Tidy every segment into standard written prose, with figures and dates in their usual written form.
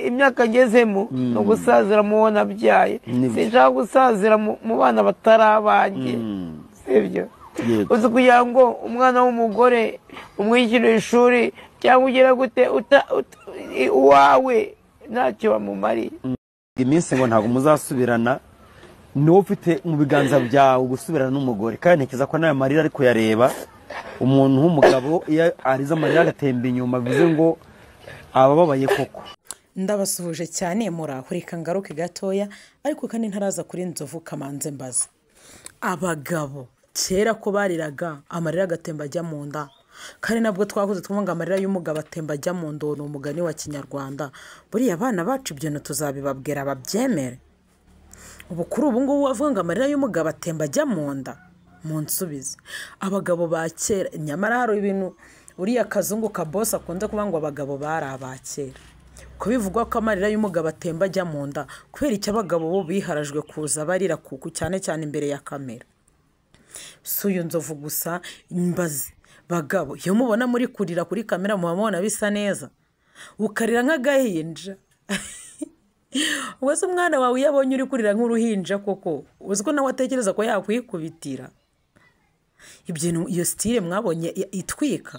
imyaka ngezemo no gusazira mubona byaye sinshaka gusazira mu bana batarabanjye sibyo uzi kugira ngo umwana w'umugore umwishyurira ishuri cyangwa ugera gute uwawe ntacyo bamumariye iminsi ngo ntabwo muzasubirana niwo ufite mu biganza byawe gusubirana n'umugore kandi ntekereza ko nayo marira ariko yareba umuntu w'umugabo iyo ariza amarira agatemba inyuma bivuze ngo abababaye koko. Ndabasuhuje cyane murahurika ngaruke gatoya ariko kandi ntaraza kuri Nzovu kamanze mbaza abagabo kera ko bariraga amarira agatemba ajya mu nda kandi nabwo twakuze twumva amarira y'umugabo atemba ajya mu ndo ni umugani wa Kinyarwanda buriya abana bacu ibyo tuzabibabwira babyemere ubu kuri ubu ngubu wavuga ngo amarira y'umugabo atemba ajya mu nda mu nsubize abagabo ba kera nyamara hari ibintu uriya kazungu ka boss akunda kuvuga ngo abagabo bari abakera ko bivugwa ko amarira y'umugabo atemba ajya mu nda kubera icyo abagabo bo biharajwe kuza barira kuku cyane cyane imbere ya kamera suyu Nzovu gusa imbazi bagabo iyo mubona muri kurira kuri kamera mubona bisa neza ukarira nk'agahinja wese umwana wawe yabonye uri kurira nk'uruhinja koko uziko nawe atekereza ko yakwikubitira ibyo iyo style mwabonye itwika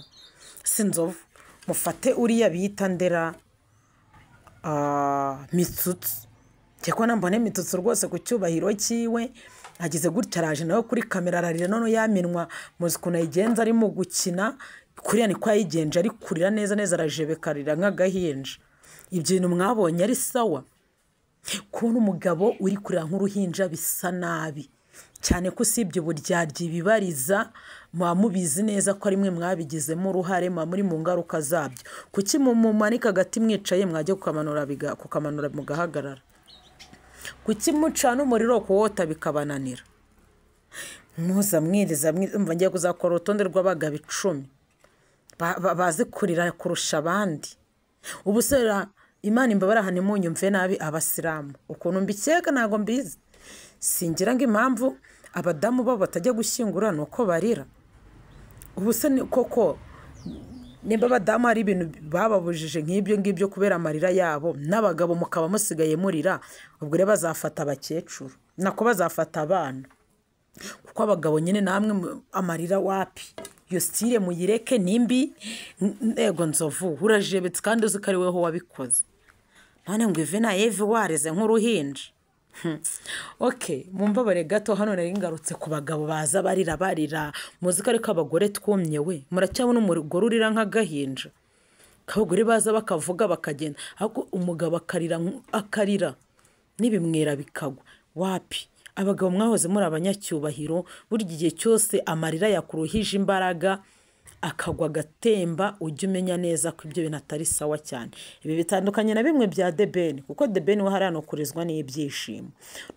si Nzovu mufate uriya bita Ndera Mitsutsu cyeko nambone Mitsutsu rwose ku cyubahiro cyiwe agize gutya araje nawe kuri kamera ararira none yaminwa muziko nayigenza ari mu gukina kuriya ni kwa yigenje ari kurira neza neza arajebekarira nk'agahinja ibyo bintu mwabonye ari sawa kubona umugabo uri kurira nk'uruhinja bisa nabi cyane ko usibye uburyaryi bibariza mubizi neza ko ari mwe mwabigizemo uruhare muri mu ngaruka zabyo kuki mumanika agati mwicaye mwajya kukamanura mugahagarara kuki mucana umuriro kuwota bikabananira muza mwiriza mva ngiye kuzakora urutonde rw'abagabo 10 bazi kurira kurusha abandi ubusera Imana imbabara hane munyumve nabi abasilamu ukuntu mbikeka nago mbizi singira ngo impamvu abadamu babo batajya gushyingura nuko barira ubuse koko nimba abadamu hari ibintu bababujije nk'ibyo ngibyo kubera amarira yabo n'abagabo mukaba musigaye murira ubwo rero bazafata abakecuru nako bazafata abana kuko abagabo nyine namwe amarira wapi iyo style muyireke nimbi ego Nzovu urajebetse kandi uzi ko ari weho wabikoze none ngo Ivena Eve wareze nk'uruhinja okay mumbabare gato hano nari ngarutse ku bagabo baza barira muzika ariko abagore twumye we muracyabona umugore urira nk'agahinja kabagore baza bakavuga bakagenda ahubwo umugabo akarira nibimwera bikagwa wapi abagabo mwahoze muri abanyacyubahiro buri gihe cyose amarira yakuruhije imbaraga akagwa gatemba ujye umenya neza ko ibyo bintu atari sawa cyane ibi bitandukanye na bimwe bya The Ben kuko The Ben we harano kurizwa n'ibyishimo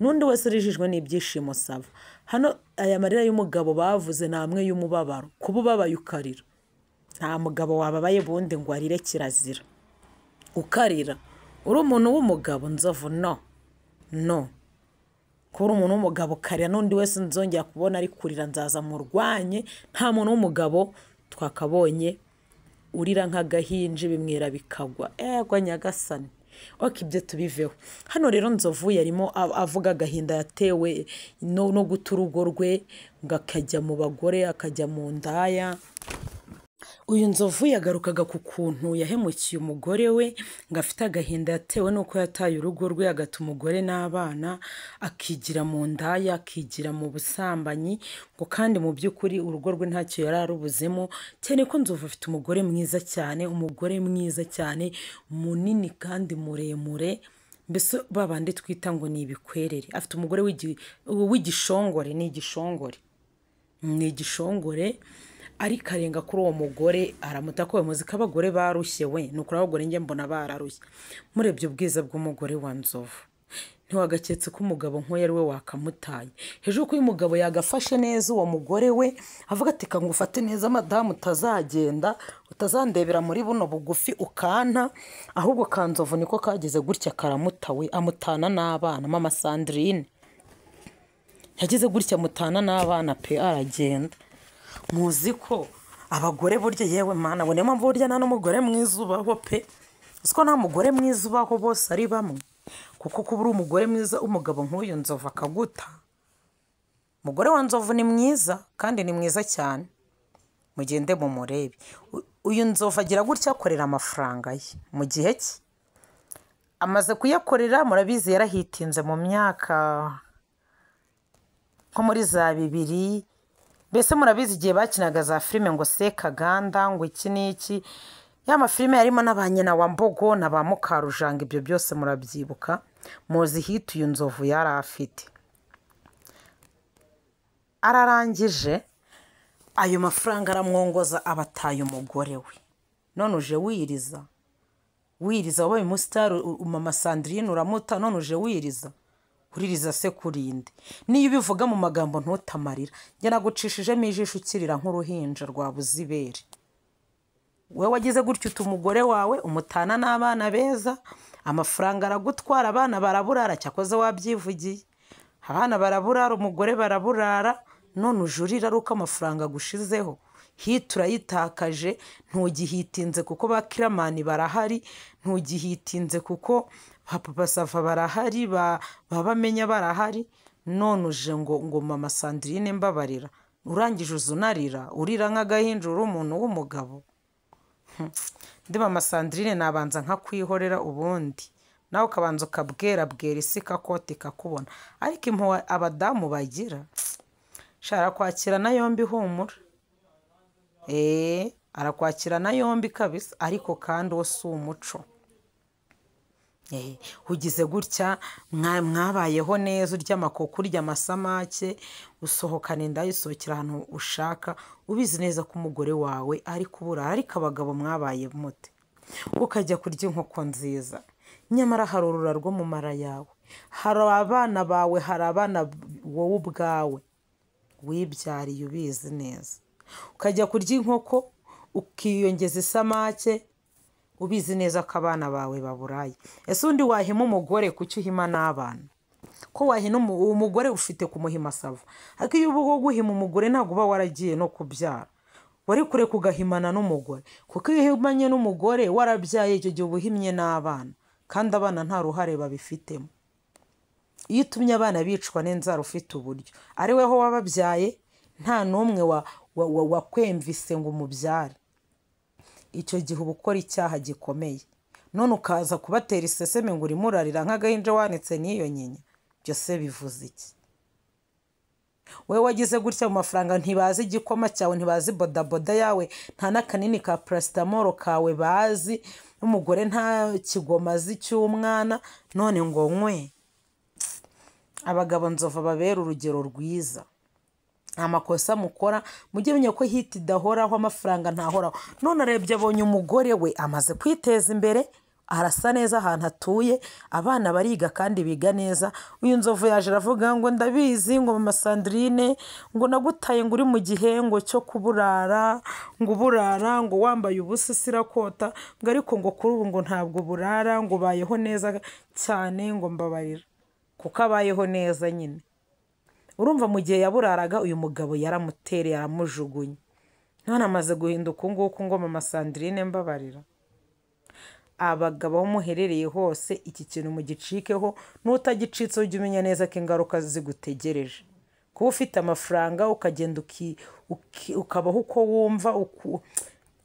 nundi wese rijijwe n'ibyishimo sava hano aya marira y'umugabo bavuze namwe y'umubabaro kububabaye ukarira nta mugabo wababaye bunde ngo arire kirazira ukarira uri umuntu w'umugabo Nzovu no kuri umuntu w'umugabo karira nundi wese nzongera kubona ari kurira nzaza murwanye nta muntu w'umugabo twakabonye urira nk'agahinje bimwera bikagwa ego nyagasani ibyo tubiveho hano rero Nzovu yarimo avuga agahinda yatewe no guta urugo rwe ngo akajya mu bagore akajya mu ndaya uyu Nzovu yagarukaga ku kuntu yahemukiye umugore we ngo afite agahinda yatewe nuko yataye urugo rwe agata umugore n'abana akigira mu ndaya akigira mu busambanyi ngo kandi mu by'ukuri urugo rwe ntacyo yararubuzemo cyane ko Nzovu afite umugore mwiza cyane munini kandi muremure mbese babandi twita ngo ni ibikwerere afite umugore w'igishongore ni igishongore ariko arenga kuri uwo mugore aramuta ko muzika abagore barushye we nukuri abagore nge mbona bararushye murebye ubwiza bw'umugore wa Nzovu ntiwagaketse ko umugabo nkoye ari we wakamutaye hejuru ko uyu mugabo yagafashe neza uwo mugore we avuga ati kangufate neza madamu utazagenda utazandebera muri buno bugufi ukanta ahubwo ka Nzovu niko kageze gutya karamutawe amutana n'abana mama Sandrine yageze gutya amutana n'abana pe aragenda muzi ko abagore burya yewe mana bonema burya na n'umugore mwiza ubaho pe siko nta mugore mwiza ubaho bose ari bamwe, kuko kuba uri umugore mwiza umugabo nk'uyu Nzovu akaguta. Umugore wa Nzovu ni mwiza kandi ni mwiza cyane, mugende mumurebe. Uyu Nzovu agira gutya akorera amafaranga ye mu gihe cye, amaze kuyakorera murabizi yarahitinze mu myaka nko muri za 2000, mbese murabizi igihe bakinaga za filime ngo Sekaganda ngo iki n'iki, ya mafilime yarimo na ba nyina wa Mbogo na ba Mukarujanga, ibyo byose murabyibuka. Muzi hit uyu Nzovu yari afite. Ararangije ayo mafaranga aramwongoza abataye umugore we. None uje wiriza wabaye umusitari, mama Sandrine uramuta, none uje uririza se kurinde. Niyo ubivuga mu magambo ntutamarira, njye nagucishijemo ijisho ukirira nk'uruhinja rwabuze ibere. We wagize gutyo umugore wawe umutana n'abana beza, amafaranga aragutwara, abana baraburara, cyakoze wabyivugiye. Abana baraburara, umugore baraburara, none ujurira ari uko amafaranga agushizeho. Hit urayitakaje, ntugihitinze kuko ba Kiramani barahari, ntugihitinze kuko Papa Sava barahari, babamenya barahari. None uje ngo mama Sandrine mbabarira, urangije uzunarira, urira nk'agahinja uri umuntu w'umugabo. Ndi mama Sandrine nabanza nkakwihorera ubundi nawe ukabanza ukabwera isi kakoti kakubona. Ariko impuhwe abadamu bagira, shara kwakira na yombi humura. Arakwakira na yombi kabisa, ariko kandi wo si umuco. Ugize gutya mwabayeho neza, urya amakoko, urya amasamake, usohokana inda, usohokera ahantu ushaka, ubizi neza ko umugore wawe ari kubura. Ariko abagabo mwabaye mute? Ukajya kurya inkoko nziza, nyamara hari urura rwo mu mara yawe, hari abana bawe, hari abana wowe ubwawe wibyariye ubizi neza. Ukajya kurya inkoko ukiyongeza isamake, ubizi neza ko abana bawe baburaye. Ese undi wahima umugore kuki uhima n'abana? Ko wahina umugore ufite kumuhima Sava, ariko iyo uba guhima umugore ntabwo uba waragiye no kubyara, wari kure kugahimana n'umugore. Kuko iyo uhimanye n'umugore warabyaye, icyo gihe uba uhimye n'abana, kandi abana nta ruhare babifitemo. Iyo utumye abana bicwa n'inzara ufite uburyo, ari weho wababyaye, nta n'umwe wakwemvise ngo umubyare, icyo gihe uba ukora icyaha gikomeye. None ukaza kubatera iseseme ngo urimo urarira nk'agahinja wanitse n'iyo nyinya, byose bivuze iki? We wagize gutya mu mafaranga, ntibazi igikoma cyawe, ntibazi bodaboda yawe, nta n'akanini ka paracetamol kawe bazi, n'umugore nta kigoma azi cy'umwana, none ngo nkwe. Abagabo Nzovu babera urugero rwiza. Amakosa mukora mujye menya ko hit idahoraho, amafaranga ntahoraho. None arebye abonye umugore we amaze kwiteza imbere, arasa neza ahantu atuye, abana bariga kandi biga neza. Uyu Nzovu yaje aravuga ngo ndabizi ngo mama Sandrine ngo nagutaye ngo uri mu gihengo cyo kuburara, ngo uburara ngo wambaye ubusa sirakota, ngo ariko ngo kuri ubu ngo ntabwo burara, ngo bayeho neza cyane, ngo mbabarira kuko abayeho neza nyine. Urumva mu gihe yaburaraga uyu mugabo yaramutereye aramujugunye, none amaze guhinduka nguko ngo mama Sandrine mbabarira. Abagabo aho muherereye hose iki kintu mugicikeho, n'utagicitse ujye umenya neza ko ingaruka zigutegereje. Kuba ufite amafaranga ukagenda ukabaho uko wumva,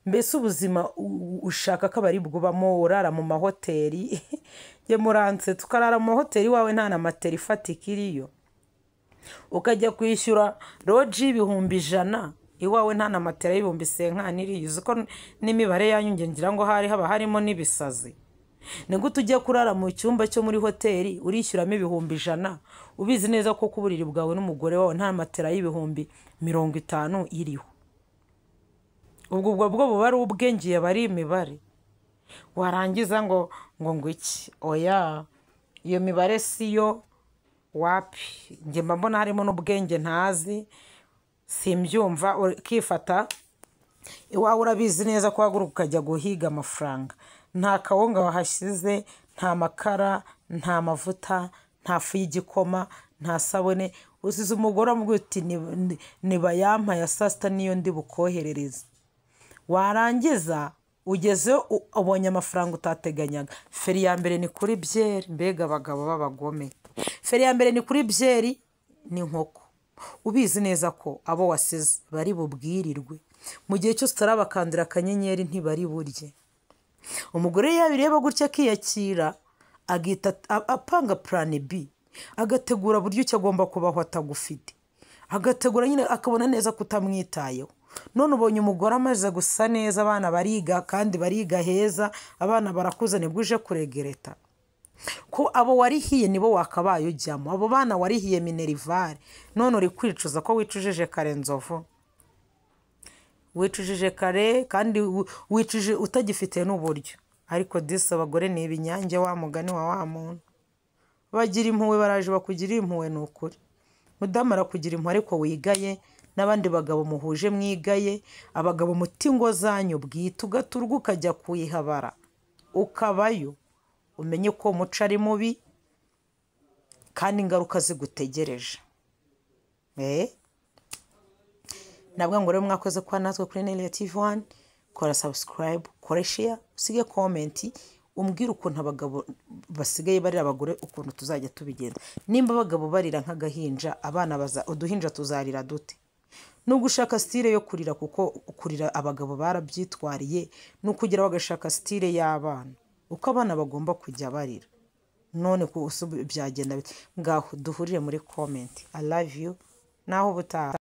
mbese ubuzima ushaka ko abari bwubamo, urara mu mahoteli. Ye muranse tukarara mu mahoteli wawe nta na matera ifatika iriyo, ukajya kwishyura roji ibihumbi 100, iwawe nta na matera y'ibihumbi 50 iriyo. Uzi ko n'imibare yanyu ngira ngo haba harimo n'ibisazi. Ni gute ujya kurara mu cyumba cyo muri hoteli urishyuramo ibihumbi 100, ubizi neza ko ku buriri bwawe n'umugore wawe nta matera y'ibihumbi 50 iriho? Ubwo bwo buba ari ubwenge, bari imibare. Warangiza ngo iki? Oya, iyo mibare siyo, wapi. Njye mbona harimo n'ubwenge ntazi, simbyumva. Ukifata iwawe urabizi neza ko waguruka ukajya guhiga amafaranga, nta kawunga wahashyize, nta makara, nta mavuta, nta fu y'igikoma, nta sabune. Usize umugore amubwira uti niba yampaye saa sita niyo ndi bukoherereze. Warangiza ugeze ubonye amafaranga utateganyaga. Feri ya mbere ni kuri byeri, mbega abagabo b'abagome. Feri ya mbere ni kuri byeri n'inkoko, ubizi neza ko abo wasize bari bubwirirwe, mu gihe cyose utarabakandira akanyenyeri ntibari burye. Umugore yabireba gutya akiyakira, agita apanga plan B, agategura buryo icyo agomba kubaho atagufite, agategura nyine akabona neza kutamwitayeho. None ubonye umugore amaze gusa neza, abana bariga kandi bariga heza, abana barakuze, nibwo uje kuregereta ko abo warihiye nibo wakabaye ujyamo. Abo bana warihiye minerivare, none uri kwicuza ko wicujije kare nzovu, wicujije kare kandi wicuje utagifite n'uburyo. Ariko disi abagore ni ibinyange, wa mugani wa muntu. Bagira impuhwe, baraje bakugira impuhwe, ni ukuri. Mudamu arakugira impuhwe ariko wigaye, n'abandi bagabo muhuje mwigaye, abagabo muti ngo zanyu bwite, ugaturwa ukajya kuyihabara ukabayo, umenye ko umuco ari mubi kandi ingaruka zigutegereje. Nabwo ngo rero mwakoze kwa natwe kuri Nelia TV1, kora subscribe, kora share, usige comment, umbwira ukuntu abagabo basigaye barira abagore, ukuntu tuzajya tubigenza. Nimba abagabo barira nk'agahinja, abana uduhinja tuzarira dute? Nubwo ushaka style yo kurira, kuko kurira abagabo barabyitwariye, nukugira bagashaka style y'abana, uko abana bagomba kujya barira. None ko byagenda ngaho duhurire muri comment. I love you. Naho butaha.